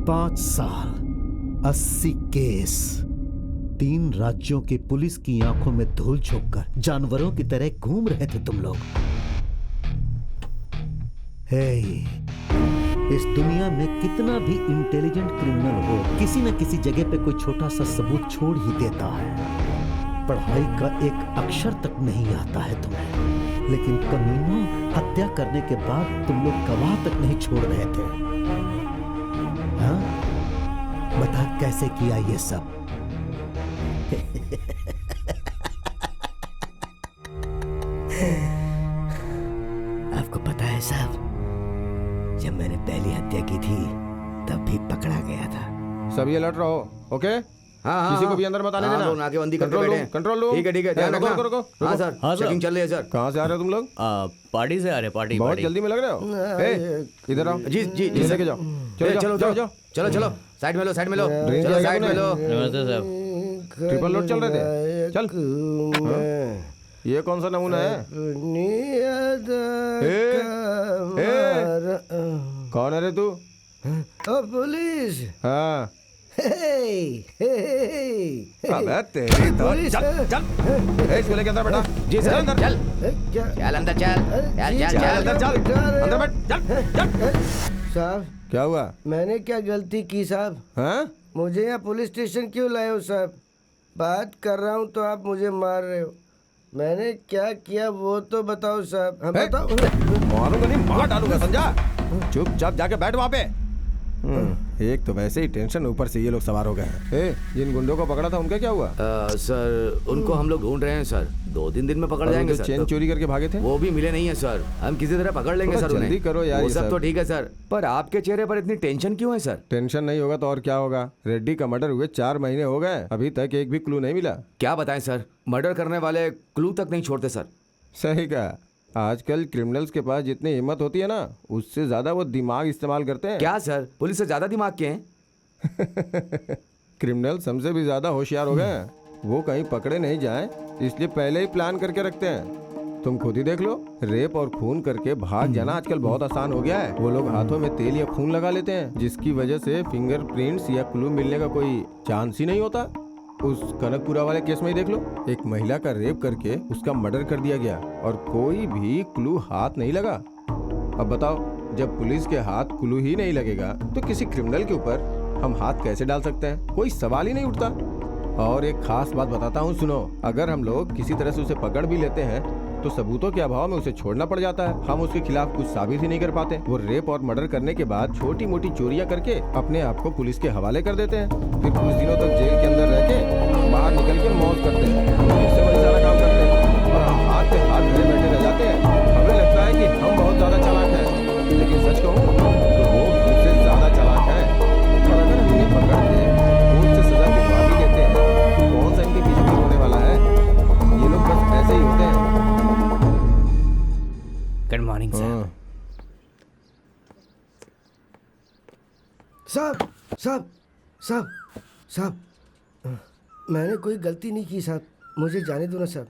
5 साल, 80 केस, 3 राज्यों की पुलिस की आंखों में धूल झोंककर जानवरों की तरह घूम रहे थे तुम लोग। हे, इस दुनिया में कितना भी इंटेलिजेंट क्रिमिनल हो, किसी न किसी जगह पे कोई छोटा सा सबूत छोड़ ही देता है। पढ़ाई का एक अक्षर तक नहीं आता है तुम्हें, लेकिन कमीनों, हत्या करने के बाद तुम लोग गवाह तक नहीं छोड़ रहे थे। हाँ? बता कैसे किया ये सब? आपको पता है साहब, जब मैंने पहली हत्या की थी तब भी पकड़ा गया था। सब ये लट रहो, ओके? हाँ, किसी को भी अंदर मत आने देना। लोग नाकेबंदी करके बैठे हैं। Control room. ठीक है ध्यान रखना। रुको। हाँ सर, चेकिंग चल रही है सर। कहाँ से आ रहे हो तुम लोग? पार्टी से आ रहे। पार्टी बहुत जल्दी में लग रहे हो। इधर आओ। जी लेके जाओ। चलो साइड में लो ड्रिंक चलो किया साइड में लो। नमस्ते साहब। ट्रिपल लोड चल रहे थे। चल। ये कौन सा नमूना है? कौन है रे तू? पुलिस। हाँ। अबे तेरी तो चल इसको लेके अंदर बैठा। जी सर अंदर चल अंदर चल अंदर चल अंदर बैठ चल। साहब क्या हुआ? मैंने क्या गलती की साहब? हाँ? मुझे यहाँ पुलिस स्टेशन क्यों लाए हो साहब? बात कर रहा हूँ तो आप मुझे मार रहे हो। मैंने क्या किया वो तो बताओ साहब। हम बताओ। मारूंगा नहीं, मार डालूंगा, समझा? चुपचाप जाके बैठ वहाँ पे। एक तो वैसे ही टेंशन, ऊपर से ये लोग सवार हो गए हैं। जिन गुंडों को पकड़ा था उनका क्या हुआ? सर उनको हम लोग ढूंढ रहे हैं सर, 2-3 दिन में पकड़ जाएंगे सर। चेन चोरी करके भागे थे वो भी मिले नहीं है सर, हम किसी तरह पकड़ लेंगे सर उन्हें। जल्दी करो यार। वो सब तो ठीक है सर, पर आपके चेहरे पर इतनी टेंशन क्यों है सर? टेंशन नहीं होगा तो और क्या होगा? रेड्डी का मर्डर हुए 4 महीने हो गए, अभी तक एक भी क्लू नहीं मिला। क्या बताएं सर, मर्डर करने वाले क्लू तक नहीं छोड़ते सर। सही कहा। आजकल क्रिमिनल्स के पास जितनी हिम्मत होती है ना, उससे ज्यादा वो दिमाग इस्तेमाल करते हैं। क्या सर, पुलिस से ज्यादा दिमाग के हैं? क्रिमिनल्स हमसे भी ज्यादा होशियार हो गए हैं। वो कहीं पकड़े नहीं जाएं, इसलिए पहले ही प्लान करके रखते हैं। तुम खुद ही देख लो, रेप और खून करके भाग जाना आजकल बहुत आसान हो गया है। वो लोग हाथों में तेल या खून लगा लेते हैं, जिसकी वजह से फिंगरप्रिंट्स या क्लू मिलने का कोई चांस ही नहीं होता। उस कनकपुरा वाले केस में ही देख लो, एक महिला का रेप करके उसका मर्डर कर दिया गया और कोई भी क्लू हाथ नहीं लगा। अब बताओ, जब पुलिस के हाथ क्लू ही नहीं लगेगा तो किसी क्रिमिनल के ऊपर हम हाथ कैसे डाल सकते हैं? कोई सवाल ही नहीं उठता। और एक खास बात बताता हूँ, सुनो। अगर हम लोग किसी तरह से उसे पकड़ भी लेते हैं तो सबूतों के अभाव में उसे छोड़ना पड़ जाता है। हम उसके खिलाफ कुछ साबित ही नहीं कर पाते। वो रेप और मर्डर करने के बाद छोटी मोटी चोरियां करके अपने आप को पुलिस के हवाले कर देते हैं, फिर कुछ दिनों तक जेल के अंदर रह के बाहर निकल के मौज करते हैं। इससे बड़ी सारा काम करते हैं और हम हाथ पे हाथ धरे बैठे रह जाते हैं। हमें लगता है कि हम बहुत ज्यादा चालाक हैं, लेकिन सच कहूँ तो वो हमसे ज्यादा चालाक है। और अगर हम इन्हें पकड़ के कोर्ट से सजा दिलवा भी लेते हैं तो कौन सा इनके पीछे भी होने वाला है? ये लोग बस ऐसे ही होते हैं। Good morning sir. साहब साहब साहब साहब, मैंने कोई गलती नहीं की साहब, मुझे जाने दो ना साहब,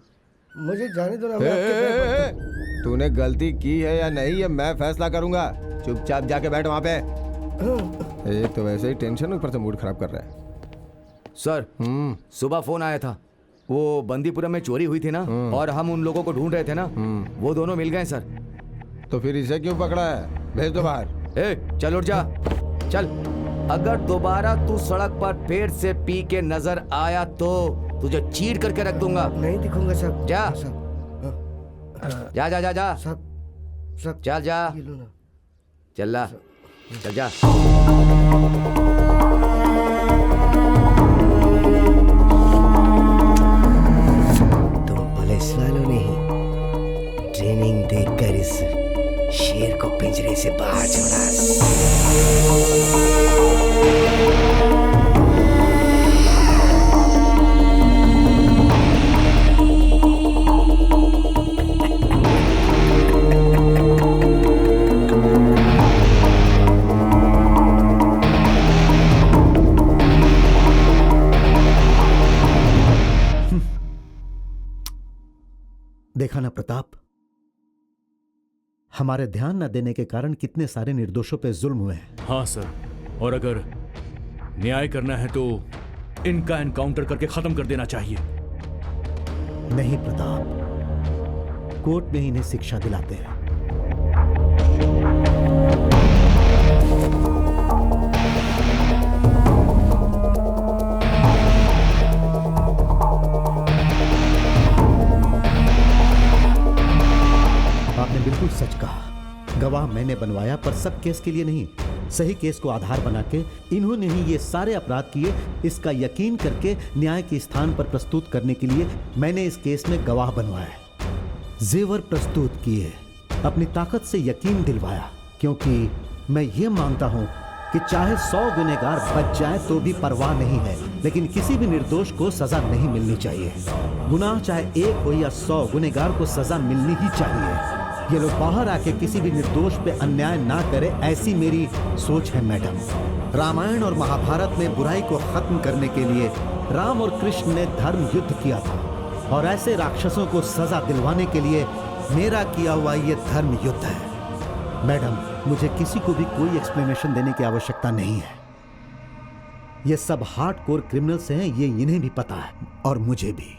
मुझे जाने दो ना। मैं आपके पैर पड़ता हूं। तूने गलती की है या नहीं, ये मैं फैसला करूंगा। चुपचाप जाके बैठ वहाँ पे। एक तो वैसे ही टेंशन, ऊपर से मूड खराब कर रहा है। सर सुबह फोन आया था, वो बंदीपुरम में चोरी हुई थी ना, और हम उन लोगों को ढूंढ रहे थे ना, वो दोनों मिल गए सर। तो फिर इसे क्यों पकड़ा है? भेज दो बाहर। चल उठ जा, चल। अगर दोबारा तू सड़क पर पेट से पी के नजर आया तो तुझे चीर करके रख दूंगा। नहीं दिखूंगा साहब। जा साहब, जा जा जा जा साहब साहब, चल जा, ये लो ना। चल ला, चल जा। तुम पुलिस वालों ने ही ट्रेनिंग देकर इस शेर को पिंजरे से बाहर छोड़ा। देखा ना प्रताप, हमारे ध्यान न देने के कारण कितने सारे निर्दोषों पे जुल्म हुए हैं। हाँ सर, और अगर न्याय करना है तो इनका एनकाउंटर करके खत्म कर देना चाहिए। नहीं प्रताप, कोर्ट में ही इन्हें शिक्षा दिलाते हैं। आपने बिल्कुल सच कहा। गवाह मैंने बनवाया, पर सब केस के लिए नहीं। सही केस को आधार बना के इन्होंने ही ये सारे अपराध किए, इसका यकीन करके न्याय के स्थान पर प्रस्तुत करने के लिए मैंने इस केस में गवाह बनवाया, जेवर प्रस्तुत किए, अपनी ताकत से यकीन दिलवाया, क्योंकि मैं ये मानता हूं कि चाहे 100 गुनहगार बच जाए तो भी परवाह नहीं है, लेकिन किसी भी निर्दोष को सजा नहीं मिलनी चाहिए। गुनाह चाहे 1 हो या 100, गुनहगार को सजा मिलनी ही चाहिए। ये लोग बाहर आके किसी भी निर्दोष पे अन्याय ना करे, ऐसी मेरी सोच है मैडम। रामायण और महाभारत में बुराई को खत्म करने के लिए राम और कृष्ण ने धर्म युद्ध किया था, और ऐसे राक्षसों को सजा दिलवाने के लिए मेरा किया हुआ ये धर्म युद्ध है। मैडम, मुझे किसी को भी कोई एक्सप्लेनेशन देने की आवश्यकता नहीं है। ये सब हार्डकोर क्रिमिनल्स हैं, ये इन्हें भी पता है और मुझे भी।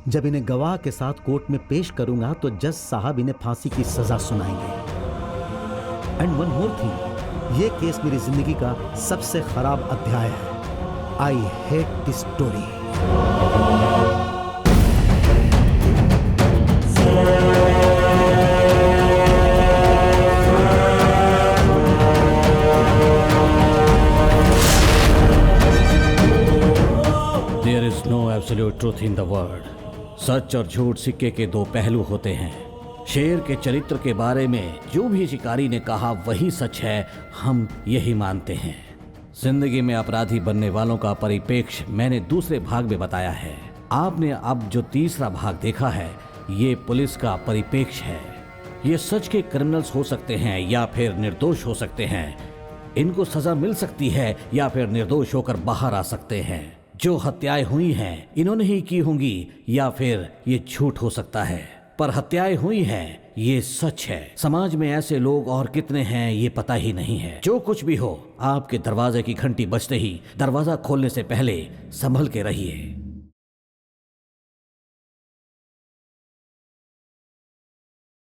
जब इन्हें गवाह के साथ कोर्ट में पेश करूंगा तो जज साहब इन्हें फांसी की सजा सुनाएंगे। एंड वन मोर थिंग, ये केस मेरी जिंदगी का सबसे खराब अध्याय है। I hate this story. There is no absolute truth in the world. सच और झूठ सिक्के के 2 पहलू होते हैं। शेर के चरित्र के बारे में जो भी शिकारी ने कहा वही सच है, हम यही मानते हैं। जिंदगी में अपराधी बनने वालों का परिप्रेक्ष्य मैंने दूसरे भाग में बताया है। आपने अब जो तीसरा भाग देखा है, ये पुलिस का परिप्रेक्ष्य है। ये सच के क्रिमिनल्स हो सकते हैं या फिर निर्दोष हो सकते हैं। इनको सजा मिल सकती है या फिर निर्दोष होकर बाहर आ सकते हैं। जो हत्याएं हुई हैं इन्होंने ही की होंगी, या फिर ये झूठ हो सकता है, पर हत्याएं हुई हैं ये सच है। समाज में ऐसे लोग और कितने हैं ये पता ही नहीं है। जो कुछ भी हो, आपके दरवाजे की घंटी बजते ही दरवाजा खोलने से पहले संभल के रहिए।